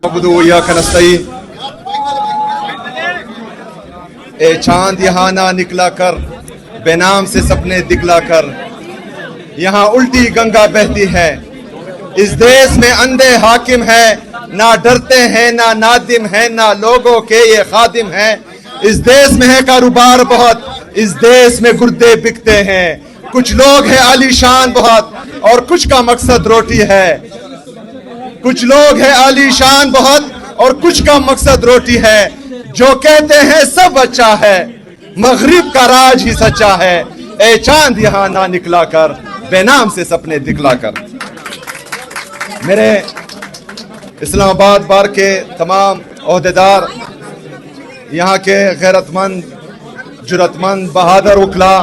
نعبدو و ایاک نستعین۔ اے چاند یہاں نہ نکلا کر، بے نام سے سپنے دکھلا کر، یہاں الٹی گنگا بہتی ہے، اس دیس میں اندھے حاکم ہے، نہ ڈرتے ہیں نہ نادم ہیں، نہ لوگوں کے یہ خادم ہیں، اس دیس میں ہے کاروبار بہت، اس دیس میں گردے بکتے ہیں، کچھ لوگ ہیں عالی شان بہت اور کچھ کا مقصد روٹی ہے، کچھ لوگ ہیں عالی شان بہت اور کچھ کا مقصد روٹی ہے، جو کہتے ہیں سب اچھا ہے، مغرب کا راج ہی سچا ہے، اے چاند یہاں نہ نکلا کر، بے نام سے سپنے دکھلا کر۔ میرے اسلام آباد بار کے تمام عہدیدار، یہاں کے غیرت مند، جرأت مند، بہادر وکلا،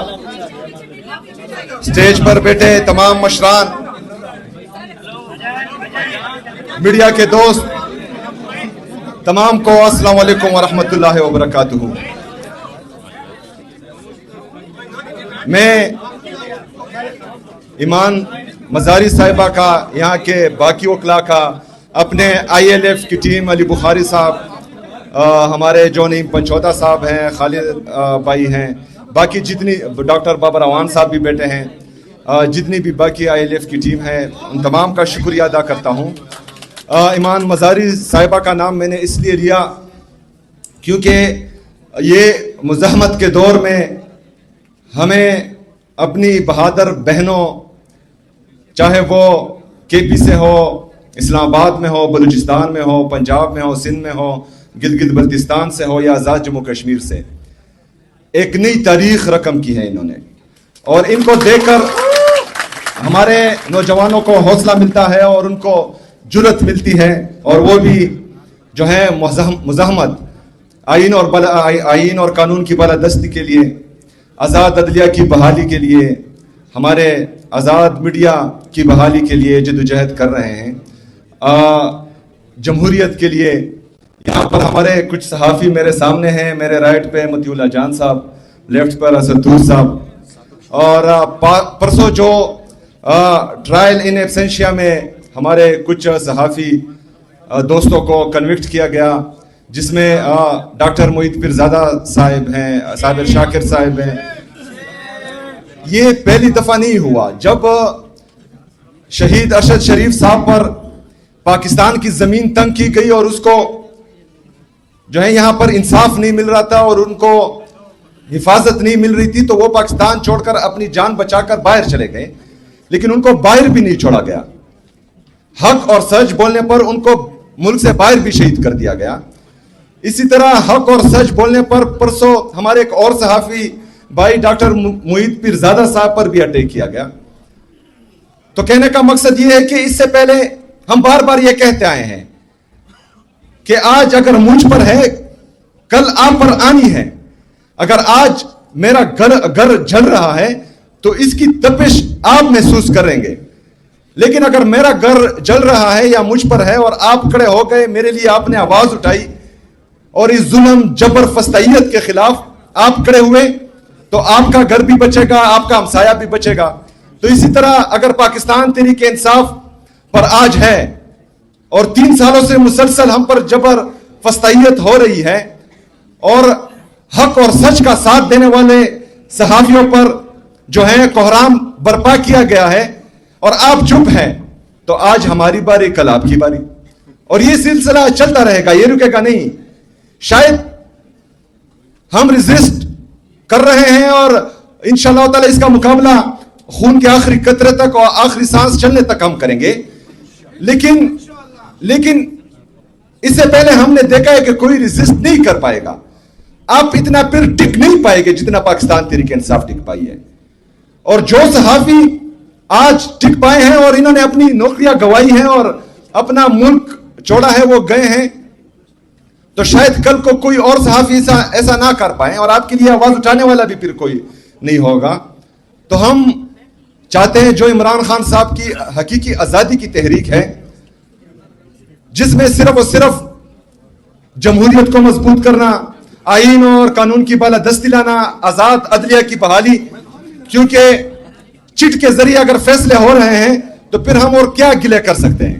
سٹیج پر بیٹھے تمام مشران، میڈیا کے دوست، تمام کو السلام علیکم ورحمۃ اللہ وبرکاتہ۔ میں ایمان مزاری صاحبہ کا، یہاں کے باقی وکلا کا، اپنے آئی ایل ایف کی ٹیم، علی بخاری صاحب، ہمارے جو نعیم پنچوتا صاحب ہیں، خالد بھائی ہیں، باقی جتنی ڈاکٹر بابر اعوان صاحب بھی بیٹھے ہیں، جتنی بھی باقی آئی ایل ایف کی ٹیم ہے، ان تمام کا شکریہ ادا کرتا ہوں۔ ایمان مزاری صاحبہ کا نام میں نے اس لیے لیا کیونکہ یہ مزاحمت کے دور میں ہمیں اپنی بہادر بہنوں، چاہے وہ کے پی سے ہو، اسلام آباد میں ہو، بلوچستان میں ہو، پنجاب میں ہو، سندھ میں ہو، گلگت بلتستان سے ہو یا آزاد جموں کشمیر سے، ایک نئی تاریخ رقم کی ہے انہوں نے، اور ان کو دیکھ کر ہمارے نوجوانوں کو حوصلہ ملتا ہے اور ان کو جرأت ملتی ہے، اور وہ بھی جو ہے مزاحمت، آئین اور قانون کی بالادستی کے لیے، آزاد عدلیہ کی بحالی کے لیے، ہمارے آزاد میڈیا کی بحالی کے لیے جدوجہد کر رہے ہیں، جمہوریت کے لیے۔ یہاں پر ہمارے کچھ صحافی میرے سامنے ہیں، میرے رائٹ پہ مطیع اللہ جان صاحب، لیفٹ پر اسد طور صاحب، اور پرسوں جو ٹرائل ان ایبسینشیا میں ہمارے کچھ صحافی دوستوں کو کنوکٹ کیا گیا، جس میں ڈاکٹر معید پیرزادہ صاحب ہیں، صابر شاکر صاحب ہیں۔ یہ پہلی دفعہ نہیں ہوا، جب شہید ارشد شریف صاحب پر پاکستان کی زمین تنگ کی گئی اور اس کو جو ہے یہاں پر انصاف نہیں مل رہا تھا اور ان کو حفاظت نہیں مل رہی تھی، تو وہ پاکستان چھوڑ کر اپنی جان بچا کر باہر چلے گئے، لیکن ان کو باہر بھی نہیں چھوڑا گیا، حق اور سچ بولنے پر ان کو ملک سے باہر بھی شہید کر دیا گیا۔ اسی طرح حق اور سچ بولنے پر پرسوں ہمارے ایک اور صحافی بھائی ڈاکٹر معید پیرزادہ صاحب پر بھی اٹیک کیا گیا۔ تو کہنے کا مقصد یہ ہے کہ اس سے پہلے ہم بار بار یہ کہتے آئے ہیں کہ آج اگر مجھ پر ہے، کل آپ پر آنی ہے۔ اگر آج میرا گھر جل رہا ہے تو اس کی تپش آپ محسوس کریں گے، لیکن اگر میرا گھر جل رہا ہے یا مجھ پر ہے اور آپ کھڑے ہو گئے، میرے لیے آپ نے آواز اٹھائی اور اس ظلم، جبر، فسطائیت کے خلاف آپ کھڑے ہوئے، تو آپ کا گھر بھی بچے گا، آپ کا ہمسایہ بھی بچے گا۔ تو اسی طرح اگر پاکستان تحریک انصاف پر آج ہے اور 3 سالوں سے مسلسل ہم پر جبر، فسطائیت ہو رہی ہے اور حق اور سچ کا ساتھ دینے والے صحافیوں پر جو ہے کوحرام برپا کیا گیا ہے اور آپ چپ ہیں، تو آج ہماری باری، کل آپ کی باری، اور یہ سلسلہ چلتا رہے گا، یہ رکے گا نہیں۔ شاید ہم ریزسٹ کر رہے ہیں اور انشاءاللہ تعالی اس کا مقابلہ خون کے آخری قطرے تک اور آخری سانس چلنے تک ہم کریں گے، لیکن اس سے پہلے ہم نے دیکھا ہے کہ کوئی ریزسٹ نہیں کر پائے گا، آپ اتنا پھر ٹک نہیں پائے گے جتنا پاکستان تحریک انصاف ٹک پائی ہے۔ اور جو صحافی آج ٹک پائے ہیں اور انہوں نے اپنی نوکریاں گوائی ہیں اور اپنا ملک چھوڑا ہے، وہ گئے ہیں، تو شاید کل کو کوئی اور صحافی ایسا نہ کر پائیں اور آپ کے لیے آواز اٹھانے والا بھی پھر کوئی نہیں ہوگا۔ تو ہم چاہتے ہیں جو عمران خان صاحب کی حقیقی آزادی کی تحریک ہے، جس میں صرف اور صرف جمہوریت کو مضبوط کرنا، آئین اور قانون کی بالادستی لانا، آزاد عدلیہ کی بحالی، کیونکہ چٹ کے ذریعے اگر فیصلے ہو رہے ہیں تو پھر ہم اور کیا گلے کر سکتے ہیں۔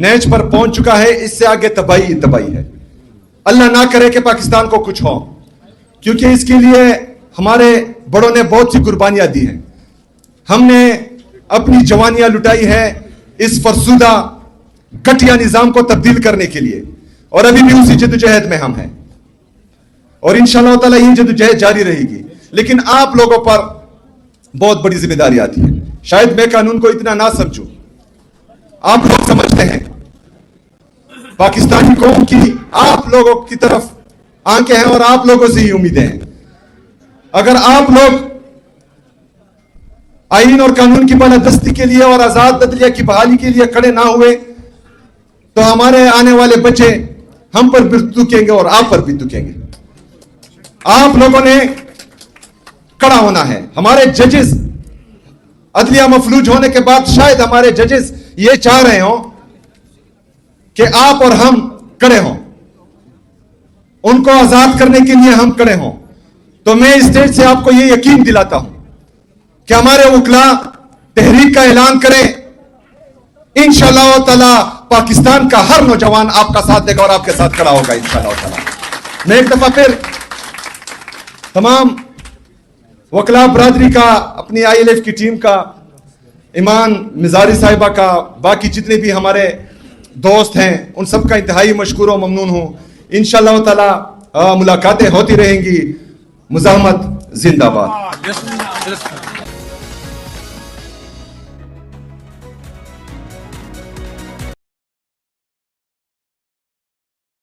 نیچ پر پہنچ چکا ہے. اس سے آگے تباہی تباہی ہے. اللہ نہ کرے کہ پاکستان کو کچھ ہو, کیونکہ اس کے لیے ہمارے بڑوں نے بہت سی قربانیاں دی ہیں. ہم نے اپنی جوانیاں لٹائی ہے اس فرسودہ گھٹیا نظام کو تبدیل کرنے کے لیے, اور ابھی بھی اسی جدوجہد میں ہم ہیں, اور انشاءاللہ تعالیٰ یہ جدوجہد جاری رہے گی. لیکن آپ لوگوں پر بہت بڑی ذمہ داری آتی ہے. شاید میں قانون کو اتنا نہ سمجھوں, آپ لوگ سمجھتے ہیں. پاکستانی قوم کی آپ لوگوں کی طرف آنکھیں ہیں اور آپ لوگوں سے ہی امیدیں ہیں. اگر آپ لوگ آئین اور قانون کی بالادستی کے لیے اور آزاد عدلیہ کی بحالی کے لیے کھڑے نہ ہوئے تو ہمارے آنے والے بچے ہم پر بھی تکیں گے اور آپ پر بھی تکیں گے. آپ لوگوں نے کھڑا ہونا ہے. ہمارے ججز عدلیہ مفلوج ہونے کے بعد شاید ہمارے ججز یہ چاہ رہے ہوں کہ آپ اور ہم کھڑے ہوں, ان کو آزاد کرنے کے لیے ہم کھڑے ہوں. تو میں اس اسٹیج سے آپ کو یہ یقین دلاتا ہوں کہ ہمارے وکلاء تحریک کا اعلان کریں. انشاءاللہ تعالی پاکستان کا ہر نوجوان آپ کا ساتھ دے گا اور آپ کے ساتھ کھڑا ہوگا انشاءاللہ تعالی. میں ایک دفعہ پھر تمام وکلاء برادری کا, اپنی آئی ایل ایف کی ٹیم کا, ایمان مزاری صاحبہ کا, باقی جتنے بھی ہمارے دوست ہیں ان سب کا انتہائی مشکور و ممنون ہوں. انشاءاللہ تعالی ملاقاتیں ہوتی رہیں گی. مزاحمت زندہ باد.